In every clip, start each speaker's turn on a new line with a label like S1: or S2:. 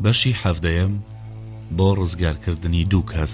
S1: بەشی حەڤدەیەم بۆ ڕزگارکردنی دوو کەس.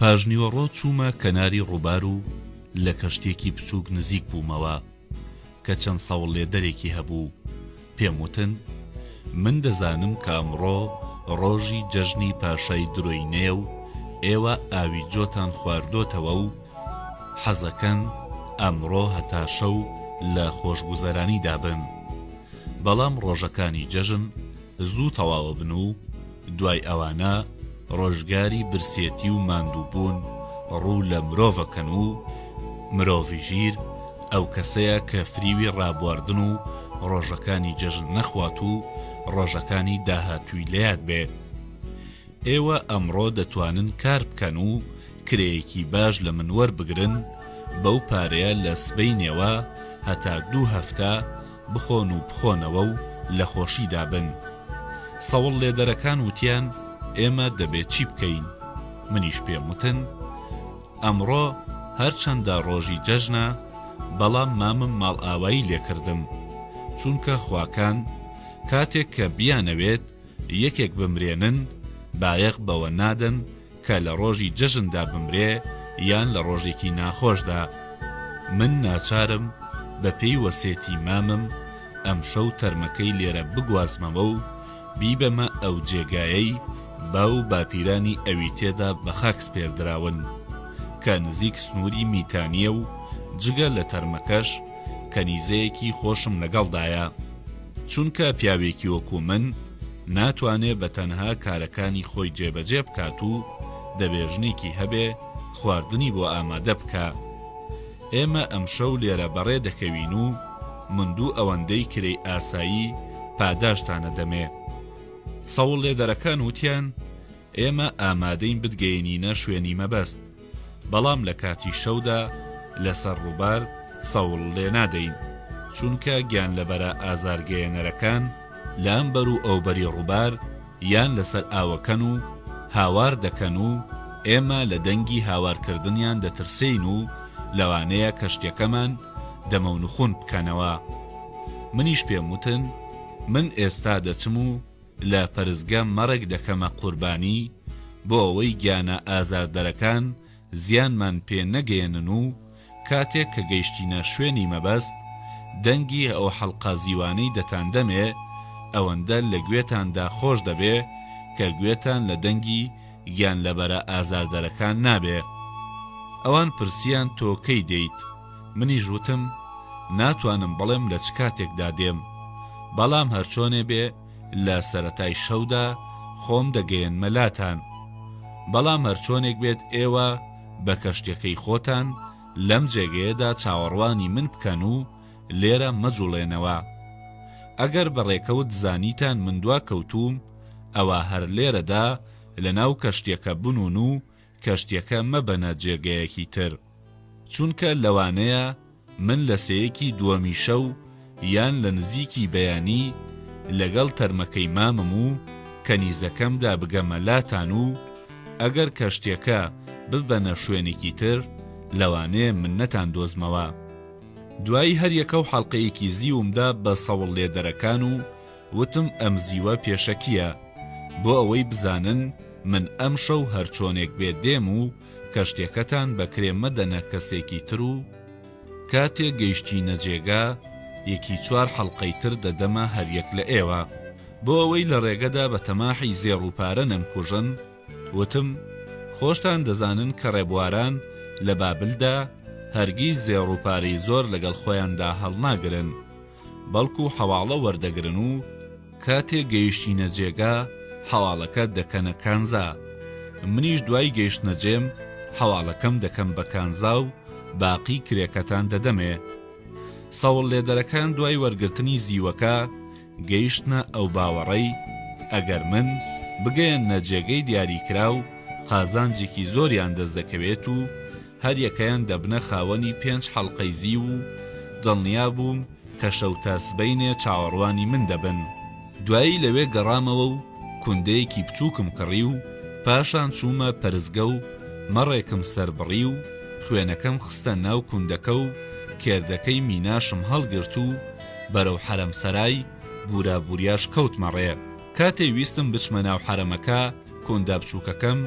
S1: پاژنیوەڕۆ چوومە کەناری ڕووبار و لە کەشتێکی بچووک نزیک بوومەوە کە چەند سەوڵ لێدەرێکی هەبوو. پێم وتن من دەزانم کە ئەمڕۆ ڕۆژی جەژنی پاشای درۆینێ و ئێوە ئاوی جۆتان خواردۆتەوە و حەزەکەن ئەمڕۆ هەتا شەو لە خۆشگوزەرانی دابن، بەڵام ڕۆژەکانی جەژن زوو تەواوە بن و دوای ئەوانە ڕۆژگاری برسێتی و ماندووبوون ڕوو لە مرۆڤەکەن و مرۆڤی ژیر ئەو کەسەیە کە فریوی ڕابواردن و ڕۆژەکانی جەژن نەخوات و ڕۆژەکانی داهاتووی لەیاد بێ. ئێوە ئەمڕۆ دەتوانن کار بکەن و کرێیەکی باش لە من وەربگرن، بەو پارەیە لە سبەی نێوە هەتا 2 هەفتە بخۆن و بخۆنەوە و لە خۆشیدا بن. سەوڵ لێدەرەکان وتیان ئێمە دەبێت چی بکەین؟ منیش پێم وتن ئەمڕۆ هەرچەندە ڕۆژی جەژنە بەڵام مامم ماڵ ئاوایی لێکردم، چونکە خواکان کاتێک کە بیانەوێت یەکێک بمرێنن بایەق بەوە نادن کە لە ڕۆژی جەژندا بمرێ یان لە ڕۆژێکی ناخۆشدا. من ناچارم بە پێی وەسێتی مامم ئەم شەو تەرمەکەی لێرە بگوازمەوە و بیبەمە ئەو جێگایەی باو باپیرانی ئەوی تێدا بە خاک سپێردراون کە نزیک سنووری میتانیە و جگە لە تەرمەکەش کەنیزەیەکی خۆشم لەگەڵدایە، چونکە پیاوێکی وەکو من ناتوانێ بە تەنها کارەکانی خۆی جێبەجێ بکات و دەبێژنێکی هەبێ خواردنی بۆ ئامادە بکە. ئێمە ئەم شەو لێرە بەڕێ دەکەوین و مندوو ئەوەندەی کرێی ئاسایی پاداشتانە دەمێ. سەوڵ لێدەرەکان وتیان ئێمە ئامادەین بتگەینینە شوێنی مەبەست، بەڵام لە کاتی شەودا لەسەر ڕووبار سەوڵ لێ نادەین، چونکە گیان لەبەرە ئازارگەیەنەرەکان لە ئەمبەر و ئەوبەری ڕووبار یان لەسەر ئاوەکەن و هاوار دەکەن و ئێمە لە دەنگی هاوارکردنیان دەترسین و لەوانەیە کەشتەکەمان دەمەونخون بکەنەوە. منیش پێم وتن من ئێستا دەچم و لە پەرزگە مەڕێک دەکەمە قوربانی بۆ ئەوەی گیانە ئازاردەرەکان زیانمان پێ نەگەێنن و کاتێک کە گەیشتینە شوێنی مەبەست دەنگی ئەو حەڵقە زیوانەی دەتاندەمێ ئەوەندە لە گوێتاندا خۆش دەبێ کە گوێتان لە دەنگی گیان لەبەرە ئازاردەرەکان نابێ. ئەوان پرسیان تۆ کەی دەیت؟ منیش وتم ناتوانم بڵێم لە چ کاتێکدا دێم، بەڵام هەرچۆنێ بێ لە سەرەتای شەودا خۆم دەگەێن مەلاتان، بەڵام هەرچۆنێک بێت ئێوە بە کەشتەکەی خۆتان لەم جێگەیەدا چاوەڕوانی من بکەن و لێرە مەجوڵێنەوە. ئەگەر بەڕێکەوت زانیتان من دوا کەوتوم ئەوە هەر لێرەدا لە ناو کەشتێکە بنون و کەشتێکە مەبەنە جێگەیەکی تر، چونکە لەوانەیە من لە سەیەکی دووەمی شەو یان لە نزیکی بەیانی لەگەڵ تەرمەکەی مامم و کەنیزەکەمدا بگەمە لاتان و ئەگەر کەشتێکە ببەنە شوێنێکی تر لەوانەیە من نەتان دۆزمەوە. دوایی هەر یەکە و حەڵقەیەکی زیومدا بە سەوڵ لێدەرەکان و وتم ئەم زیوە پێشەکیە بۆ ئەوەی بزانن من ئەم شەو هەرچۆنێک بێت دێم و کەشتێکەتان بەکرێ مەدەنە کەسێکی تر و کاتێک گەیشتینە جێگا یەکی 4 حەڵقەی تر دەدەمە هەریەک لە ئێوە بۆ ئەوەی لە ڕێگەدا بە تەماحی زێڕ و پارە نەمکوژن. وتم خۆشتان دەزانن کە ڕێبواران لە بابلدا هەرگیز زێڕ و پارەی زۆر لەگەڵ خۆیاندا هەڵناگرن، بەڵکو حەواڵە وەردەگرن و کاتێک گەیشتینە جێگا حەواڵەکە دەکەنە کانزا. منیش دوای گەیشتنە جێم حەواڵەکەم دەکەم بە کانزا و باقی کرێکەتان دەدەمێ. سەوڵ لێدەرەکان دوای وەرگرتنی زیوەکە گەیشتنە ئەو باوەڕەی ئەگەر من بگەیەنە جێگەی دیاریکرا و قازانجێکی زۆریان دەست دەکەوێت و هەر یەکەیان دەبنە خاوەنی 5 حەڵقەی زیو و دڵنیا بووم کە شەو تاسبەینێ چاوەڕوانی من دەبن. دوایی لەوێ گەڕامەوە و کوندەیەکی بچووکم کڕی و پاشان چوومە پەرزگە و مەڕێکم سەربڕی و خوێنەکەم خستە ناو کوندەکە و کێردەکەی میناشم هەڵگرت و بەرەو حەرەمسەرای بورابوریاش کەوتمە ڕێ. کاتێ ویستم بچمە ناو حەرەمەکە کوندا بچووکەکەم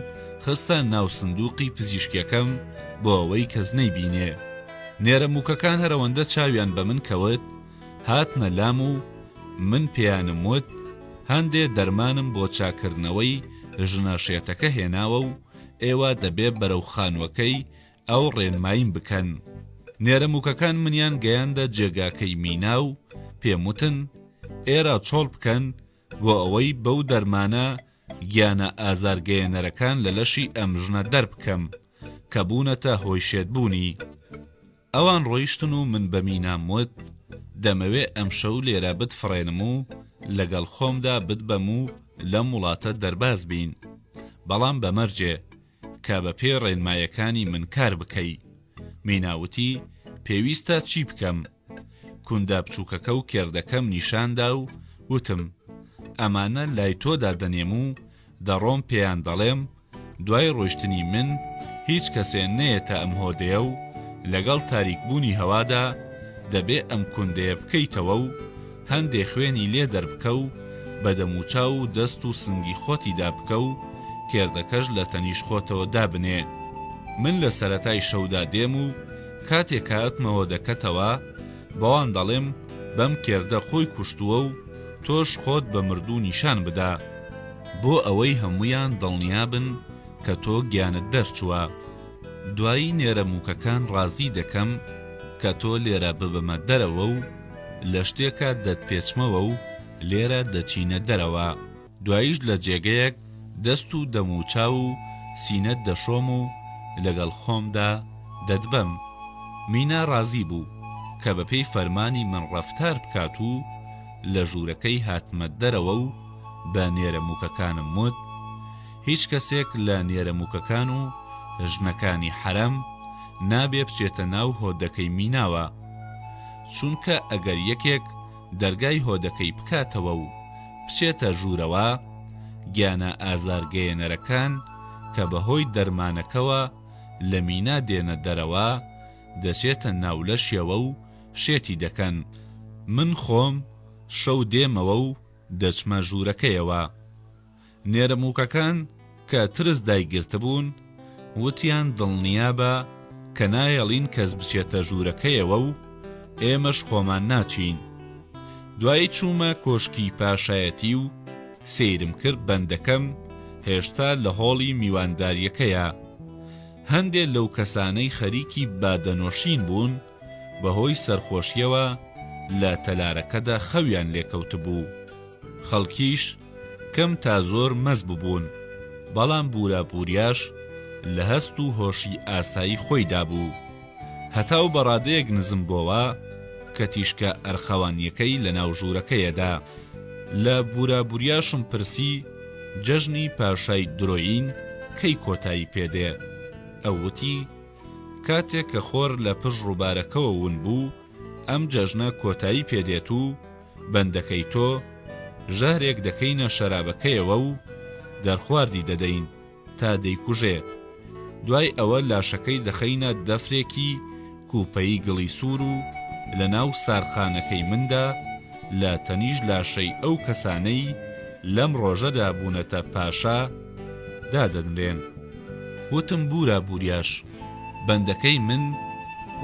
S1: خستە ناو سندوقی پزیشکیەکەم بۆ ئەوەی کەس نەیبینێ. نێرە موکەکان هەرەوەندە چاویان بە من کەوت هاتنە لام و من پێیانم وت هەندێ دەرمانم بۆ چاکردنەوەی ژنە شێتەکە هێناوە و ئێوە دەبێ بەرەو خانوەکەی ئەو ڕێنمایم بکەن. نێرە موکەکان منیان گەیاندە جێگاکەی مینا و پێم وتن ئێرە چۆڵ بکەن بۆ ئەوەی بەو دەرمانە گیانە ئازارگەیەنەرەکان لە لەشی ئەم ژنە دەربکەم کە بوونەتە هۆی شێتبوونی. ئەوان ڕۆیشتن و من بە مینام وت دەمەوێ ئەم شەو لێرە بتفڕێنم و لەگەڵ خۆمدا بتبەم و لەم وڵاتە دەرباز بین، بەڵام بەمەرجێ کە بە پێ ڕێنمایەکانی من کار بکەی. میناوتی پێویستە چی بکەم؟ کوندا بچووکەکە و کێردەکەم نیشاندا و وتم ئەمانە لای تۆدا دەنێم و دەڕۆم پێیان دەڵێم دوای ڕۆیشتنی من هیچ کەسێ نەیەتە ئەم هۆدەیە و لەگەڵ تاریکبوونی هەوادا دەبێ ئەم کوندەیە بکەیتەوە و هەندێک خوێنی لێ دەربکە و بە دەموچاو و دەست و سنگی خۆتی دابکە و کێردەکەش لە تەنیش خۆتەوە دابنێ. من لە سەرەتای شەودا دێم و کاتێک هاتمەوە دەکەتەوە بەوان دەڵێم بەم کێردە خۆی کوشتووە و تۆش خۆت بە مردوو نیشان بدا بۆ ئەوەی هەمویان دڵنیا بن کە تۆ گیانت دەرچووە. دوایی نێرە موکەکان ڕازی دەکەم کە تۆ لێرە ببەمە دەرەوە و لە شتێکە دەتپێچمەوە و لێرە دەچینە دەرەوە. دواییش لە جێگەیەک دەست و دەموچاو و سینەت دەشۆم و لەگەڵ خۆمدا دەدبەم. مینا ڕازی بوو کە بەپێی فەرمانی من ڕەفتار بکات و لە ژوورەکەی هاتمە دەرەوە و بە نێرە موکەکانم وت هیچ کەسێک لە نێرە موکەکان و ژنەکانی حەرەم نابێ بچێتە ناو هۆدەکەی میناوە، چونکە ئەگەر یەکێک دەرگای هۆدەکەی بکاتەوە و بچێتە ژوورەوە گیانە ئازارگەیەنەرەکان کە بەهۆی دەرمانەکەوە لە مینا دێنە دەرەوە دەچێتە ناولەشیەوە و شێتی دەکەن. من خۆم شەو دێمەوە و دەچمە ژوورەکەیەوە. نێرە موکەکان کە ترس دایگرتبوون وتیان دڵنیابە کە نایەڵین کەس بچێتە ژوورەکەیەوە و ئێمەش خۆمان ناچین. دوایی چوومە کۆشکی پاشایەتی و سەیرم کرد بەندەکەم هێشتا لە هۆڵی میوانداریەکەیە. هەندێک لەو کەسانەی خەریکی بادەنۆشین بوون بەهۆی سەرخۆشیەوە لە تەلارەکەدا خەویان لێکەوت بوو. خەڵکیش کەم تا زۆر مەز ببوون، بەڵام بورابوریاش لە هەست و هۆشی ئاسایی خۆیدا بوو. هەتاو بەڕادەیەک نزم بۆوە کە تیشکە ئەرخەوانیەکەی لە ناو ژوورەکەیەدا. لە بورابوریاشم پرسی جەژنی پاشای درۆین کەی کۆتایی پێدێ؟ ئەووتی کاتێک کە خۆر لە پشت ڕووبارەکەوە ون بوو ئەم جەژنە کۆتایی پێدێت و بەندەکەی تۆ ژارێک دەکەینە شەرابەکەیەوە و دەرخواردی دەدەین تا دەیکوژێ. دوای ئەوە لاشەکەی دەخەینە دەفرێکی کوپەی گڵی سوور و لە ناو سارخانەکەی مندا لە تەنیژ لاشەی ئەو کەسانەی لەم ڕۆژەدا بوونەتە پاشا دادەنرێن. وتم بورا بوریاش، بەندەکەی من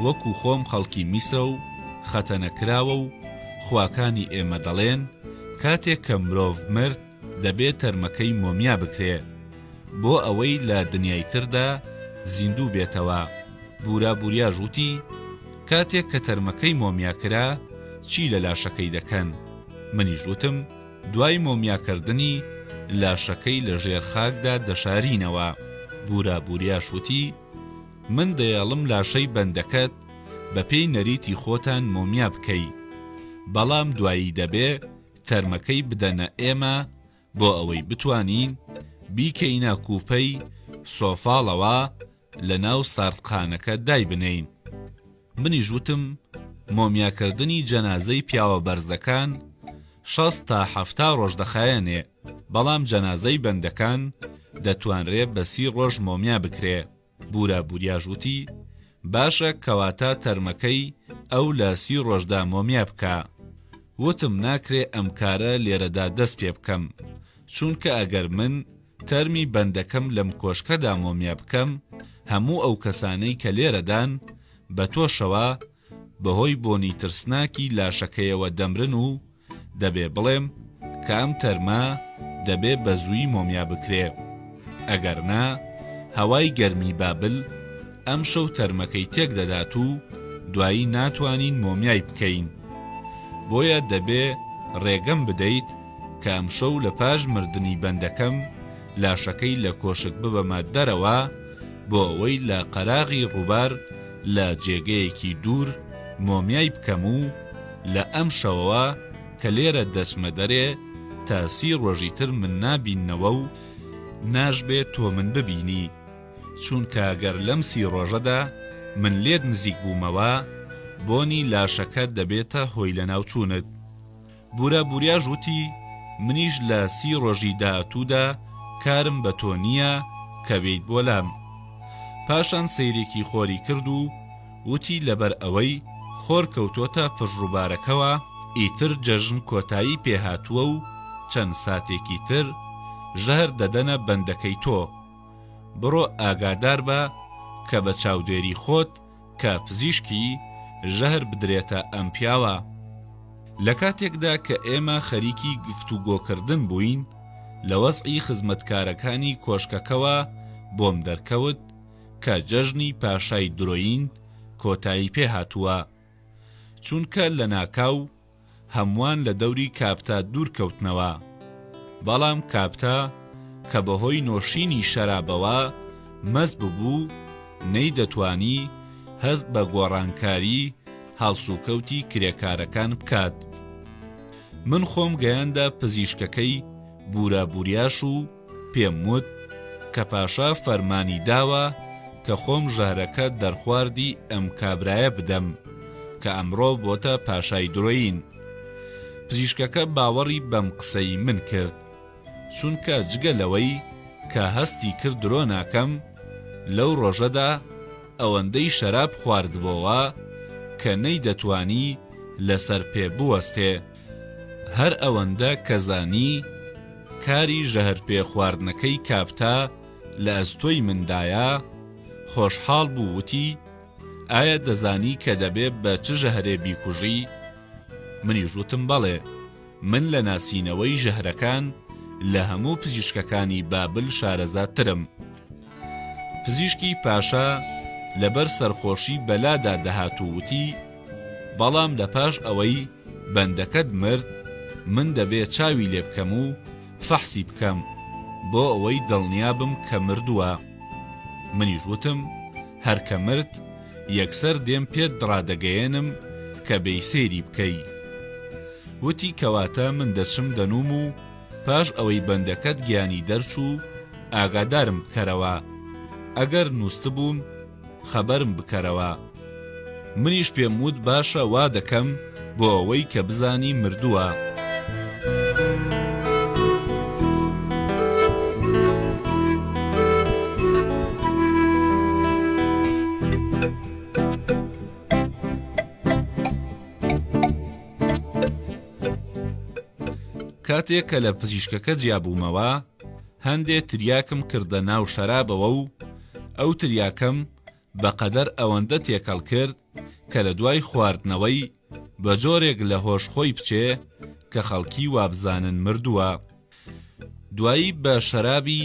S1: وەکو خۆم خەڵکی میسرە و خەتەنەکراوە و خواکانی ئێمە دەڵێن کاتێک کە مرۆڤ مرد دەبێت تەرمەکەی مۆمیا بکرێ بۆ ئەوەی لە دنیای تردا زیندوو بێتەوە. بورا بوریاژ وتی کاتێک کە تەرمەکەی مۆمیا کرا چی لە لاشەکەی دەکەن؟ منیش وتم دوای مۆمیاکردنی لاشەکەی لە ژێر خاکدا دەشارینەوە. بورا بوریاش وتی من دەیەڵم لاشەی بەندەکەت بە پێی نەریتی خۆتان مۆمیا بکەی، بەڵام دوایی دەبێ تەرمەکەی بدەنە ئێمە بۆ ئەوەی بتوانین بیکەینە کوپەی سۆفاڵەوە لە ناو ساردخانەکە دای بنین. منیش وتم مۆمیاکردنی جەنازەی پیاوە بەرزەکان 6 تا 7 ڕۆژ دەخایەنێ، بەڵام جەنازەی بەندەکان دەتوانرێ بە 30 ڕۆژ مۆمیا بکرێ. بورا بوریاژ وتی باشە کەواتە تەرمەکەی ئەو لە 30 ڕۆژدا مۆمیا بکە. وتم ناکرێ ئەم کارە لێرەدا دەست پێ بکەم، چونکە ئەگەر من تەرمی بەندەکەم لەم کۆشکەدا مۆمیا بکەم هەموو ئەو کەسانەی کە لێرەدان بە تۆشەوە بەهۆی بۆنی ترسناکی لاشەکەیەوە دەمرن و دەبێ بڵێم کە ئەم تەرمە دەبێ بە زووی مۆمیا بکرێ، ئەگەر نا هەوای گەرمی بابل ئەم شەو تەرمەکەی تێک دەدات و دوایی ناتوانین مۆمیای بکەین. بۆیە دەبێ ڕێگەم بدەیت کە ئەم شەو لە پاش مردنی بەندەکەم لاشەکەی لە کۆشک ببەمە دەرەوە بۆ ئەوەی لە قەراغی ڕووبار لە جێگەیەکی دوور مۆمیای بکەم و لە ئەم شەوەوە کە لێرە دەچمە دەرێ تا 30 ڕۆژی تر من نابینەوە و ناشبێت تۆ من ببینی، چونکە ئەگەر لەم 30 ڕۆژەدا من لێت نزیک بوومەوە بۆنی لاشەکە دەبێتە هۆی لە ناوچوونت. بورا بوریاژ وتی منیش لە 30 ڕۆژی داهاتوودا کارم بە تۆ نییە کە بیت بۆ لام. پاشان سەیرێکی خۆری کرد و وتی لەبەر ئەوەی خۆر کەوتۆتە پژڕووبارەکەوە ئیتر جەژن کۆتایی پێهاتووە و چەند ساتێکی تر ژەهر دەدەنە بەندەکەی تۆ. بڕۆ ئاگادار بە کە بە چاودێری خۆت کە پزیشکی ژەهر بدرێتە ئەم پیاوە. لە کاتێکدا کە ئێمە خەریکی گفتوگۆکردن بووین لە وەزعی خزمەتکارەکانی کۆشکەکەوە بۆم دەرکەوت کە جەژنی پاشای درۆین کۆتایی پێهاتووە، چونکە لە ناکاو هەمووان لە دەوری کاپتا دوورکەوتنەوە، بەڵام کاپتا کە بەهۆی نۆشینی شەرابەوە مەست ببوو نەی دەتوانی هەست بە گۆڕانکاری هەڵسوکەوتی کرێکارەکان بکات. من خۆم گەیاندا پزیشکەکەی بورا بوریاش و پێم وت کە پاشا فەرمانی داوە کە خۆم ژەهرەکە دەرخواردی ئەم کابرایە بدەم کە ئەمڕۆ بۆتە پاشای درۆین. پزیشکەکە باوەڕی بەم قسەی من کرد، چونکە جگە لەوەی کە هەستی کرد درۆ ناکەم لەو ڕۆژەدا ئەوەندەی شەراب خواردبەوە کە نەی دەتوانی لەسەر پێ بوەستێ. هەر ئەوەندە کە زانی کاری ژەهر پێ خواردنەکەی کاپتا لە ئەستۆی مندایە خۆشحاڵ بوو. وتی ئایا دەزانی کە دەبێت بە چ ژەهرێ بیکوژی؟ منیش وتم بەڵێ، من لە ناسینەوەی ژەهرەکان لە هەموو پزیشکەکانی بابل شارەزاترم. پزیشکی پاشا لەبەر سەرخۆشی بەلادا دەهات و وتی بەڵام لە پاش ئەوەی بەندەکەت مرد من دەبێت چاوی لێ بکەم و فەحسی بکەم بۆ ئەوەی دڵنیابم کە مردووە. منیش وتم هەر کە مرد یەکسەر دێم پێت ڕادەگەیەنم کە بێی سێری بکەی. وتی کەواتە من دەچم دەنوم و پاش ئەوەی بەندەکەت گیانی دەرچوو ئاگادارم بکەرەوە، ئەگەر نووست بووم خەبەرم بکەرەوە. منیش پێم وت باشە وا دەکەم بۆ ئەوەی کە بزانی مردووە. کاتێک کە لە پزیشکەکە جیابوومەوە هەندێک تریاکم کردە ناو شەرابەوە و ئەو تریاکەم بەقەدەر ئەوەندە تێکەڵ کرد کە لە دوای خواردنەوەی بە جۆرێک لە هۆشخۆی بچێ کە خەڵکی وابزانن مردووە. دوایی بە شەرابی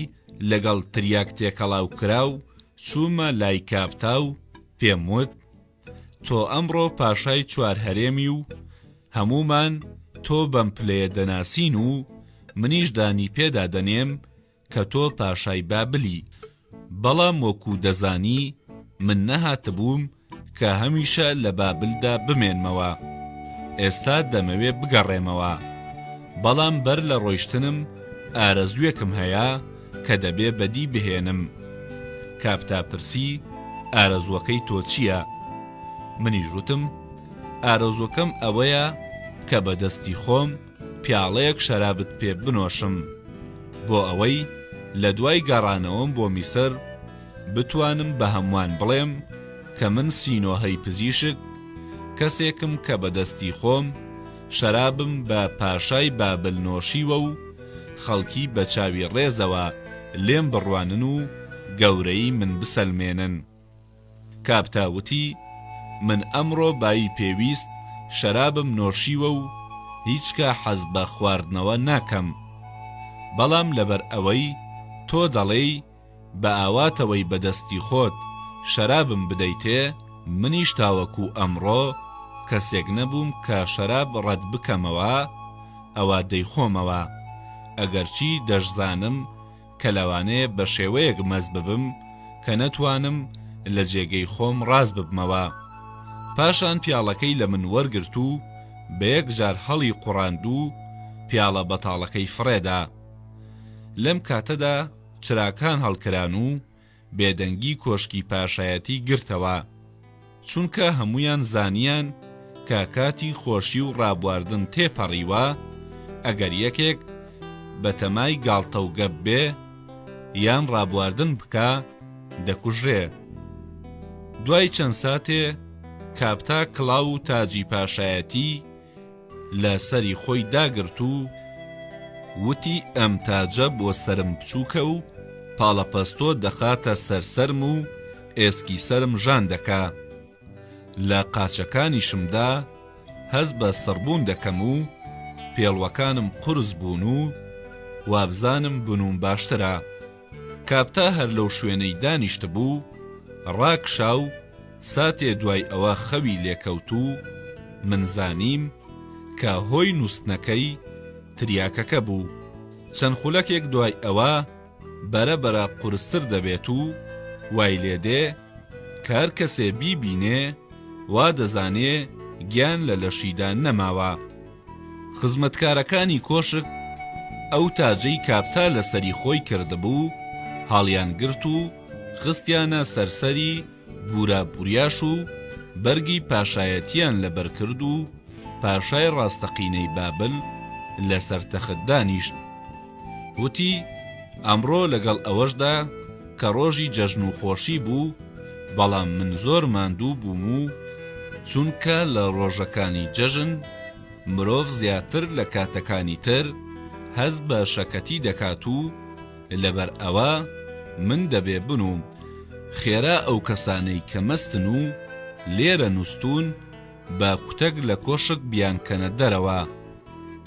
S1: لەگەڵ تریاک تێکەڵاو کراو چوومە لای کاپتا و پێم وت تۆ ئەمڕۆ پاشای چوار هەرێمی و هەمومان تۆ بەم پلەیە دەناسین و منیش دانی پێدا دەنێم کە تۆ پاشای بابلی، بەڵام وەکو دەزانی من نەهاتبووم کە هەمیشە لە بابلدا بمێنمەوە. ئێستا دەمەوێ بگەڕێمەوە، بەڵام بەر لە ڕۆیشتنم ئارەزوویەکم هەیە کە دەبێ بەدی بهێنم. کاپتا پرسی ئارەزوەکەی تۆ چییە؟ منیش وتم ئارەزوەکەم ئەوەیە کە بەدەستی خۆم پیاڵەیەک شەرابت پێ بنۆشم بۆ ئەوەی لە دوای گەڕانەوەم بۆ میسر بتوانم بە هەمووان بڵێم کە من سینۆهەی پزیشک کەسێکم کە بەدەستی خۆم شەرابم بە پاشای بابل نۆشیوە و خەڵکی بە چاوی ڕێزەوە لێم بڕوانن و گەورەی من بسەلمێنن. کاپتا وتی من ئەمڕۆ بایی پێویست شەرابم نۆشیوە و هیچکە حەز بە خواردنەوە ناکەم، بەڵام لەبەر ئەوەی تۆ دەڵێی بە ئاواتەوەی بەدەستی خۆت شەرابم بدەیتێ، منیش تاوەکو ئەمڕۆ کەسێک نەبووم کە شەراب ڕەت بکەمەوە، ئەوە دەیخۆمەوە، ئەگەرچی دەشزانم کە لەوانەیە بە شێوەیەک مەز ببم کە نەتوانم لە جێگەی خۆم ڕاز ببمەوە. پاشان پیاڵەکەی لە من وەرگرت و بە یەک جار هەڵی قوڕاند و پیاڵە بەتاڵەکەی فڕێدا. لەم کاتەدا چراکان هەڵکران و بێدەنگی کۆشکی پاشایەتی گرتەوە، چونکە هەمویان زانیان کە کاتی خۆشی و ڕابواردن تێپەڕیوە، ئەگەر یەکێک بە تەمای گاڵتە و گەب بێ یان ڕابواردن بکە دەکوژرێ. دوای چەند ساتێ کاپتا کڵاو و تاجی پاشایەتی لە سەری خۆی داگرت و وتی ئەم تاجە بۆ سرم بچووکە و پاڵەپەستۆ دەخاتە سەرسەرم و ئێسکی سرم ژان دەکا. لە قاچەکانیشمدا هەز بە سڕبوون دەکەم و پێڵوەکانم قورس بوون و وابزانم بنوم باشترە. کاپتا هەر لەو شوێنەی دانیشت بوو ڕاکشا و ساتێ دوای ئەوە خەوی لێکەوت و من زانیم کە هۆی نووستنەکەی تریاکەکە بوو. چەند خولەکێک دوای ئەوە بەرەبەرە قورستر دەبێت و وای لێدێ کە هەر کەسێ بیبینێ وا دەزانێ گیان لە لەشیدان نەماوە. خزمەتکارەکانی کۆشک ئەو تاجەی کاپتا لەسەری خۆی کردبوو هاڵیان گرت و خستیانە سەرسەری بورابوریاش و بەرگی پاشایەتیان لەبەر کرد و پاشای ڕاستەقینەی بابل لەسەر تەخت دانیشت. وتی ئەمڕۆ لەگەڵ ئەوەشدا کە ڕۆژی جەژن و خۆشی بوو، بەڵام من زۆر ماندوو بووم و چونکە لە ڕۆژەکانی جەژن مرۆڤ زیاتر لە کاتەکانی تر هەز بە شەکەتی دەکات و لەبەر ئەوە من دەبێ بنوم. خێرا ئەو کەسانەی کە مەستن و لێرە نووسون بە کوتەک لە کۆشک بیانکەنە دەرەوە.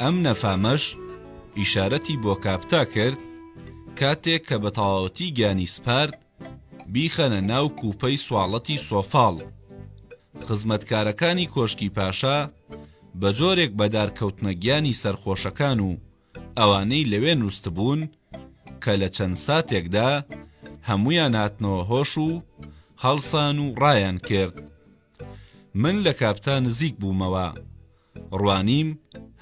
S1: ئەم نەفامەش ئیشارەتی بۆ کاپتا کرد کاتێک کە بە تەواوەتی گیانی سپارد بیخەنە ناو کوپەی سواڵەتی سۆفاڵ. خزمەتکارەکانی کۆشکی پاشا بە جۆرێک بەدارکەوتنە گیانی سەرخۆشەکان و ئەوانەی لەوێ نووست بوون کە لە چەند ساتێکدا هەمویان هاتنەوە هۆش و هەڵسان و ڕایان کرد. من لە کاپتا نزیک بوومەوە، ڕوانیم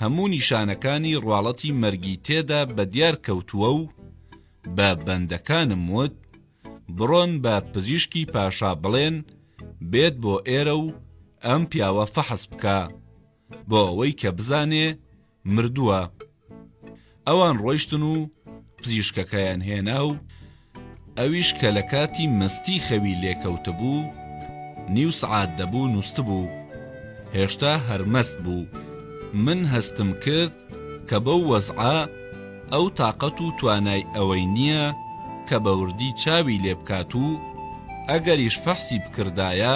S1: هەموو نیشانەکانی ڕواڵەتی مەرگی تێدا بە دیار کەوتووە و بە بەندەکانم وت بڕۆن بە پزیشکی پاشا بڵێن بێت بۆ ئێرە و ئەم پیاوە فەحس بکە بۆ ئەوەی کە بزانێ مردووە. ئەوان ڕۆیشتن و پزیشکەکەیان هێنا و ئەویش کە لە کاتی مەستی خەوی لێکەوتە بوو نیو سعات دەبوو نووست بوو، هێشتا هەرمەست بوو. من هەستم کرد کە کە بەو وەزعە ئەو تااقەت و توانای ئەوەی نییە کە بە وردی چاوی لێ بکات و ئەگەریش فەحسی بکردایە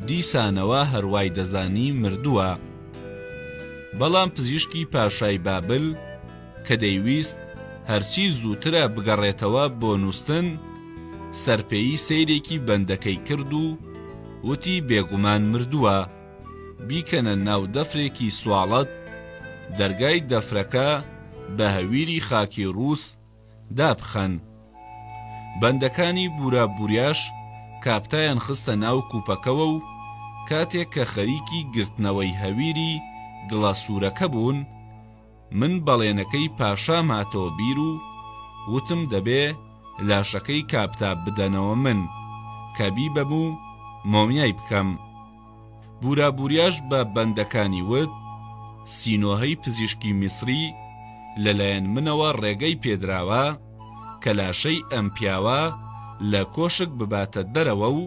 S1: دیسانەوە هەروای دەزانی مردووە. بەڵام پزیشکی پاشای بابل کە دەیویست هەرچی زووترە بگەڕێتەوە بۆ نووستن سەرپێیی سەیرێکی بەندەکەی کرد و وتی بێگومان مردووە، بیکەنە ناو دەفرێکی سواڵەت، دەرگای دەفرەکە بە هەویری خاکی ڕووس دابخەن. بەندەکانی بورابوریاش کاپتایان خستە ناو کوپەکەوە و کاتێک کە خەریکی گرتنەوەی هەویری گڵەسوورەکە بوون، من بەڵێنەکەی پاشا ماتەوە بیر و وتم دەبێ لاشەکەی کاپتا بدەنەوە من کە بیبەبوو مۆمیای بکەم. بورابوریاش بە بەندەکانی وت سینۆهەی پزیشکی میسری لەلایەن منەوە ڕێگەی پێدراوە کە لاشەی ئەم پیاوە لە کۆشک بباتە دەرەوە و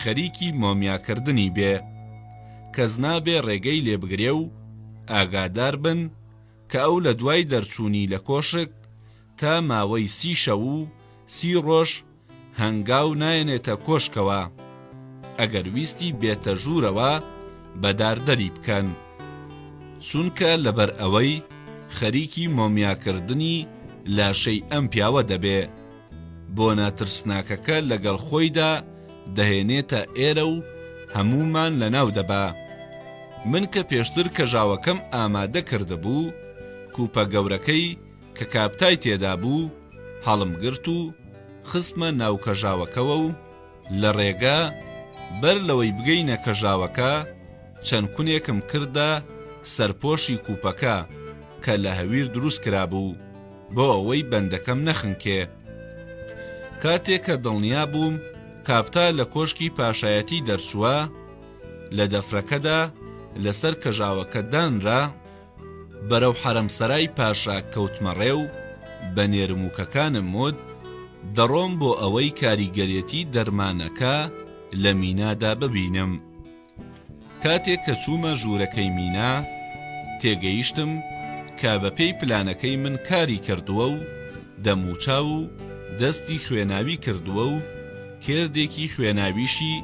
S1: خەریکی مۆمیاکردنی بێ، کەس نابێ ڕێگەی لێبگرێ و ئاگادار بن کە ئەو لە دوای دەرچوونی لە کۆشک تا ماوەی 30 شەو و 30 ڕۆژ هەنگاو نایەنێتە کۆشکەوە، ئەگەر ویستی بێتە ژوورەوە بەداردەری بکەن، چونکە لەبەر ئەوەی خەریکی مۆمیاکردنی لاشەی ئەم پیاوە دەبێ، بۆ ناترسناکەکە لەگەڵ خۆیدا دەهێنێتە ئێرە و هەمومان لەناو دەبا. من کە پێشتر کەژاوەکەم ئامادە کردبوو، کوپە گەورەکەی کە کاپتای تێدا بوو هەڵم گرت و خستمە ناو کەژاوەکەوە و لە ڕێگا بەر لەوەی بگەینە کەژاوەکە چەند کونێکم کردە سەرپۆشی کوپەکە کە لە هەویر دروست کرابوو بۆ ئەوەی بەندەکەم نەخنکێ. کاتێک کە دڵنیا بووم کاپتا لە کۆشکی پاشایەتی دەرچووە، لە دەفرەکەدا لەسەر کەژاوەکە دانرا، بەرەو حەرەمسەرای پاشا کەوتمەڕێ و بە نێرمووکەکانم مود دەڕۆم بۆ ئەوەی کاریگەرێتی دەرمانەکە لە مینادا ببینم. کاتێک کە چوومە ژوورەکەی مینا تێگەیشتم کە بەپێی پلانەکەی من کاری کردووە و دەموچاو و دەستی خوێناوی کردووە و کردێکی خوێناویشی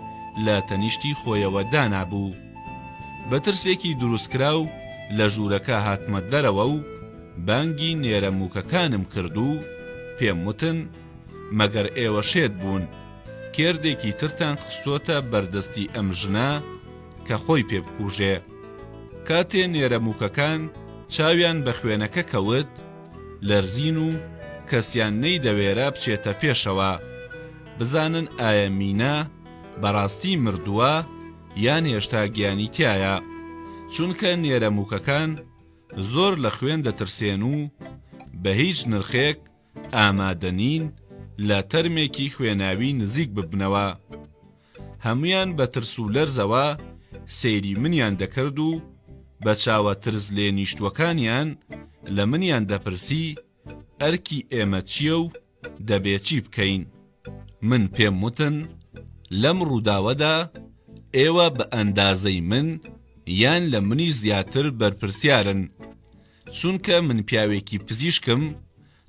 S1: لە تەنیشتی خۆیەوە دانابوو. بە ترسێکی دروستکراو لە ژوورەکە هاتمە دەرەوە و بانگی نێرەمووکەکانم کرد و پێم وتن مەگەر ئێوە شێت بوون کردێکی ترتان خستۆتە بەردەستی ئەم ژنە کە خۆی پێ بکوژێ. کاتێ نێرەمووکەکان چاویان بە خوێنەکە کەوت لەرزین و کەسیان نەیدەوێرە بچێتە پێشەوە بزانن ئایا مینا بەڕاستی مردووە یان هێشتا گیانی تایە، چونکە نێرەمووکەکان زۆر لە خوێن دەترسێن و بە هیچ نرخێک ئامادە نین لە تەرمێکی خوێناوی نزیک ببنەوە. هەمویان بە ترس و لەرزەوە سەیری منیان دەکرد و بە چاوە ترس لێ نیشتوەکانیان لە منیان دەپرسی ئەرکی ئێمە چییە و دەبێ چی بکەین. من پێم وتن لەم ڕووداوەدا ئێوە بە ئەندازەی من یان لە منی زیاتر بەرپرسیارن، چونکە من پیاوێکی پزیشکم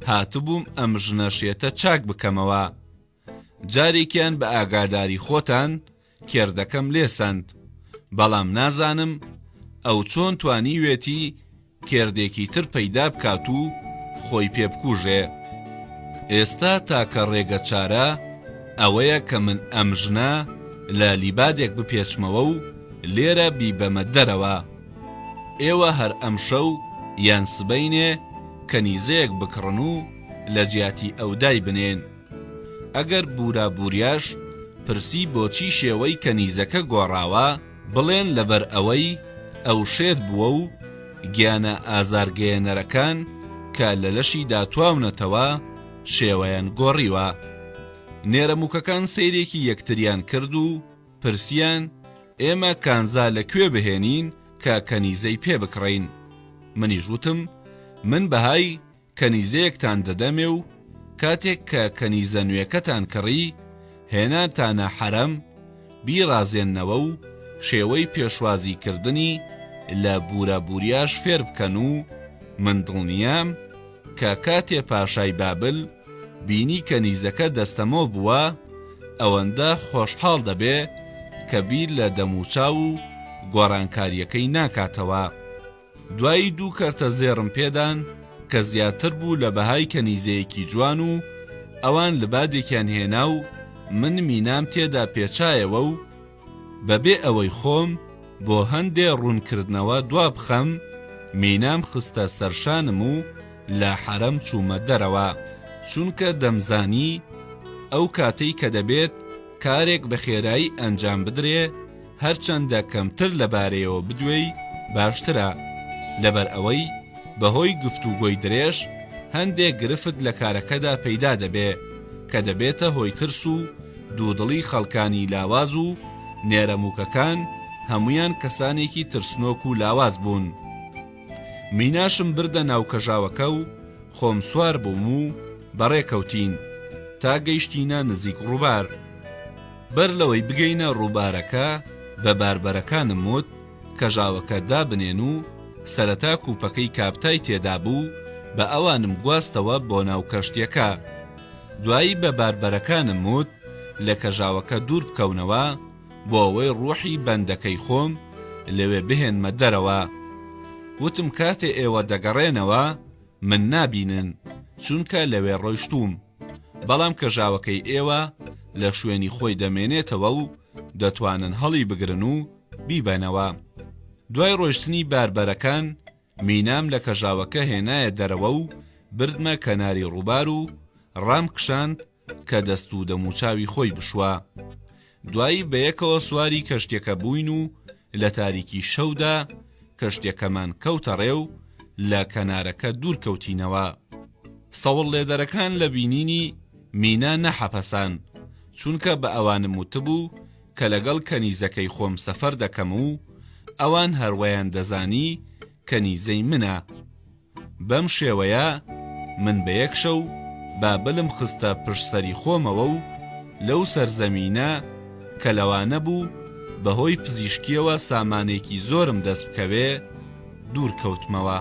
S1: هاتبووم ئەم ژنەشێتە چاک بکەمەوە. جارێکیان بە ئاگاداری خۆتان کێردەکەم لێسەند، بەڵام نازانم ئەو چۆن توانیوێتی کێردێکی تر پەیدا بکات و خۆی پێ بکوژێ. ئێستا تاکە ڕێگە چارە ئەوەیە کە من ئەم ژنە لە لیبادێک بپێچمەوە و لێرە بیبەمە دەرەوە. ئێوە هەر ئەم شەو یان سبەینێ کەنیزەیەک بکڕن و لە جیاتی ئەودای بنێن. ئەگەر بورابوریاش پرسی بۆچی شێوەی کەنیزەکە گۆڕاوە بڵێن لەبەر ئەوەی ئەو شێت بووە و گیانە ئازارگەیەنەرەکان کە لە لەشی داتواونەتەوە شێوەیان گۆڕیوە. نێرەمووکەکان سەیرێکی یەکتریان کرد و پرسیان ئێمە کانزا لەکوێ بهێنین کە کەنیزەی پێ بکڕین. منیش وتم من بەهای کەنیزەیەکتان دەدەمێ و کاتێک کە کەنیزە نوێکەتان کڕی هێناتانە حەرەم بیڕازێننەوە و شێوەی پێشوازیکردنی لە بورابوریاش فێر بکەن و من دڵنیام کە کاتێ پاشای بابل بینی کەنیزەکە دەستەمۆ بووە ئەوەندە خۆشحاڵ دەبێ کە بیر لە دەموچاو و گۆڕانکاریەکەی ناکاتەوە. دوایی 2 کەرتە زێڕم پێدان کە زیاتر بوو لە بەهای کەنیزەیەکی جوان و ئەوان لبادێکیان هێنا و من مینام تێدا پێچایەوە و بەبێ ئەوەی خۆم بۆ هەندێ ڕوونکردنەوە دوا بخەم مینام خستە سەرشانم و لە حەرەم چوومە دەرەوە، چونکە دەمزانی ئەو کاتەی کە دەبێت کارێک بە خێرایی ئەنجام بدرێ هەرچەندە کەمتر لەبارەیەوە بدوێی باشترە، لەبەر ئەوەی بەهۆی گفتوگۆی درێژ هەندێک گرفت لە کارەکەدا پەیدا دەبێ کە دەبێتە هۆی ترس و دوودڵی خەڵکانی لاواز و نێرەمووکەکان هەمویان کەسانێکی ترسنۆک و لاواز بوون. میناشم بردە ناو کەژاوەکە و خۆم سوار بووم و بەڕێکەوتین تا گەیشتینە نزیک ڕووبار. بەر لەوەی بگەینە ڕووبارەکە بە باربەرەکانم وت کەژاوەکە دابنێن و سەرەتا کوپەکەی کاپتای تێدا بوو بە ئەوانم گواستەوە بۆ ناو کەشتیەکە. دوایی بە باربەرەکانم وت لە کەژاوەکە دوور بکەونەوە بۆ ئەوەی ڕوحی بەندەکەی خۆم لەوێ بهێنمە دەرەوە. وتم کاتێ ئێوە دەگەڕێنەوە من نابینن چونکە لەوێ ڕۆیشتوم، بەڵام کەژاوەکەی ئێوە لە شوێنی خۆی دەمێنێتەوە و دەتوانن هەڵی بگرن و بیبەنەوە. دوای ڕۆیشتنی باربەرەکان مینام لە کەژاوەکە هێنایە دەرەوە و بردمە کەناری ڕووبار و ڕام کشاند کە دەست و دەموچاوی خۆی بشوە. دوایی بەیەکەوە سواری کەشتێکە بووین و لە تاریکی شەودا کەشتێکەمان کەوتە ڕێو لە کەنارەکە دوور کەوتینەوە. سەوڵ لێدەرەکان لە بینینی مینا نەحەپەسان چونکە بە ئەوانم وتبوو کە لەگەڵ کەنیزەکەی خۆم سەفەر دەکەم و ئەوان هەروەیان دەزانی کەنیزەی منە. بەم شێوەیە من بە یەک شەو بابلم خستە پشتسەری خۆمەوە و لەو سەرزەمینە کە لەوانە بوو بەهۆی پزیشکیەوە سامانێکی زۆرم دەست بکەوێ دوور کەوتمەوە.